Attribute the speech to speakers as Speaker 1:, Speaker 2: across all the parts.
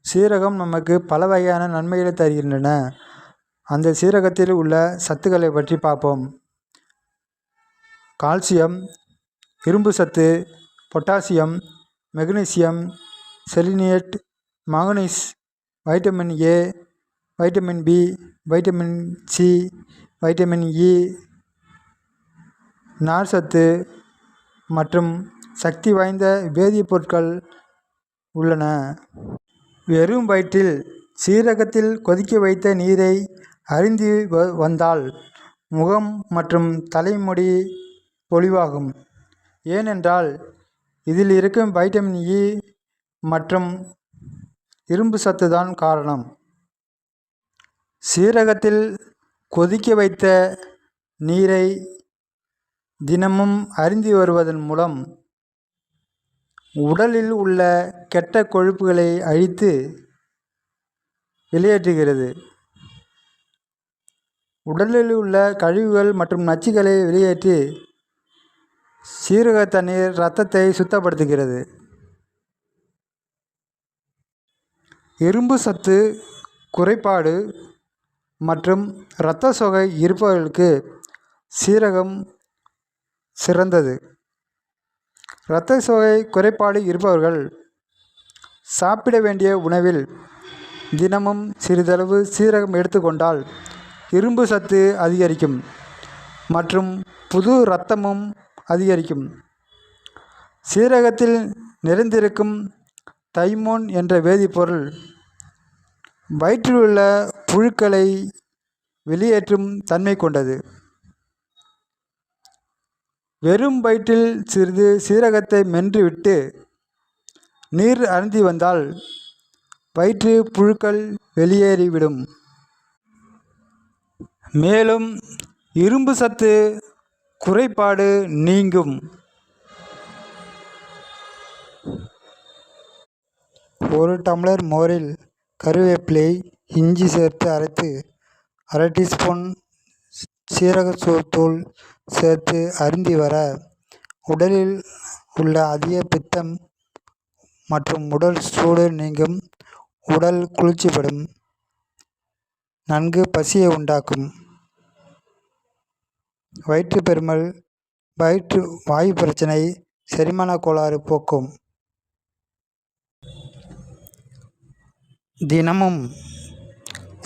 Speaker 1: சீரகம் நமக்கு பல வகையான நன்மைகளை தருகின்றன. அந்த சீரகத்தில் உள்ள சத்துக்களை பற்றி பார்ப்போம். கால்சியம், இரும்பு சத்து, potassium, magnesium, selenate, manganese, vitamin A, vitamin B, vitamin C, vitamin E, நார்ச்சத்து மற்றும் சக்தி வாய்ந்த வேதிப்பொருட்கள் உள்ளன. வெறும் வயிற்றில் சீரகத்தில் கொதிக்க வைத்த நீரை அருந்தி வந்தால் முகம் மற்றும் தலைமுடி பொலிவாகும். ஏனென்றால் இதில் இருக்கும் வைட்டமின் இ மற்றும் இரும்பு சத்து தான் காரணம். சீரகத்தில் கொதிக்க வைத்த நீரை தினமும் அருந்தி வருவதன் மூலம் உடலில் உள்ள கெட்ட கொழுப்புகளை அழித்து வெளியேற்றுகிறது. உடலில் உள்ள கழிவுகள் மற்றும் நச்சுக்களை வெளியேற்றி சீரக தண்ணீர் இரத்தத்தை சுத்தப்படுத்துகிறது. இரும்பு சத்து குறைபாடு மற்றும் இரத்த சோகை இருப்பவர்களுக்கு சீரகம் சிறந்தது. இரத்த சோகை குறைபாடு இருப்பவர்கள் சாப்பிட வேண்டிய உணவில் தினமும் சிறிதளவு சீரகம் எடுத்துக்கொண்டால் இரும்பு சத்து அதிகரிக்கும் மற்றும் புது இரத்தமும் அதிகரிக்கும். சீரகத்தில் நிறைந்திருக்கும் தைமோன் என்ற வேதிப்பொருள் வயிற்றில் உள்ள புழுக்களை வெளியேற்றும் தன்மை கொண்டது. வெறும் வயிற்றில் சிறிது சீரகத்தை மென்று விட்டு நீர் அருந்தி வந்தால் வயிற்று புழுக்கள் வெளியேறிவிடும். மேலும் இரும்பு சத்து குறைபாடு நீங்கும். ஒரு டம்ளர் மோரில் கருவேப்பிலை, இஞ்சி சேர்த்து அரைத்து 1/2 டீஸ்பூன் சீரகத்தூள் சேர்த்து அருந்தி வர உடலில் உள்ள அதிக பித்தம் மற்றும் உடல் சூடு நீங்கும். உடல் குளிர்ச்சிப்படும். நன்கு பசியை உண்டாக்கும். வயிற்றுப்பெருமல், வாயு பிரச்சனை, செரிமான கோளாறு போக்கும். தினமும்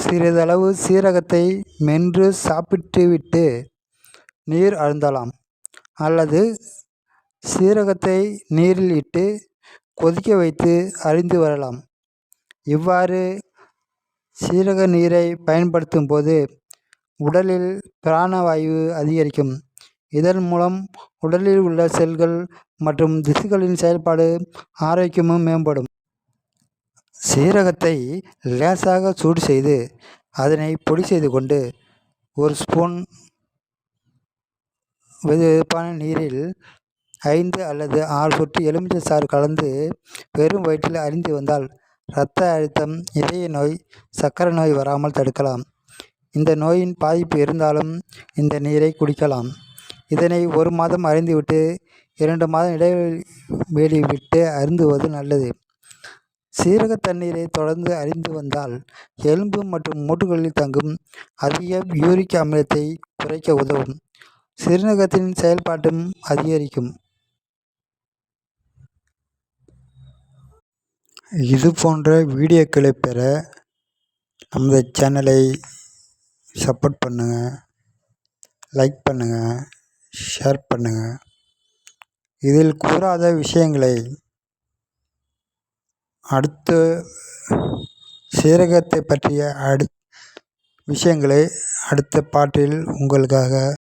Speaker 1: சிறிதளவு சீரகத்தை மென்று சாப்பிட்டுவிட்டு நீர் அருந்தலாம் அல்லது சீரகத்தை நீரில் இட்டு கொதிக்க வைத்து அருந்தி வரலாம். இவ்வாறு சீரக நீரை பயன்படுத்தும் போது உடலில் பிராணவாயு அதிகரிக்கும். இதன் மூலம் உடலில் உள்ள செல்கள் மற்றும் திசுக்களின் செயல்பாடு ஆரோக்கியமும் மேம்படும். சீரகத்தை லேசாக சூடு செய்து அதனை பொடி செய்து கொண்டு 1 ஸ்பூன் வெதுவெதுப்பான நீரில் 5 அல்லது 6 சொட்டு எலுமிச்சை சாறு கலந்து வெறும் வயிற்றில் அருந்தி வந்தால் இரத்த அழுத்தம், இதய நோய், சர்க்கரை நோய் வராமல் தடுக்கலாம். இந்த நோயின் பாதிப்பு இருந்தாலும் இந்த நீரை குடிக்கலாம். இதனை 1 மாதம் அருந்திவிட்டு 2 மாதம் இடைவெளி விட்டு அருந்துவது நல்லது. சீரக தண்ணீரை தொடர்ந்து அருந்தி வந்தால் எலும்பு மற்றும் மூட்டுகளில் தங்கும் அதிக யூரிக் அமிலத்தை குறைக்க உதவும். சிறுநீரகத்தின் செயல்பாட்டும் அதிகரிக்கும். இது போன்ற வீடியோக்களை பெற நமது சேனலை சப்போர்ட் பண்ணுங்கள், லைக் பண்ணுங்கள், ஷேர் பண்ணுங்கள். இதில் கூறாத விஷயங்களை அடுத்த சீரகத்தை பற்றிய விஷயங்களை அடுத்த பாட்டில் உங்களுக்காக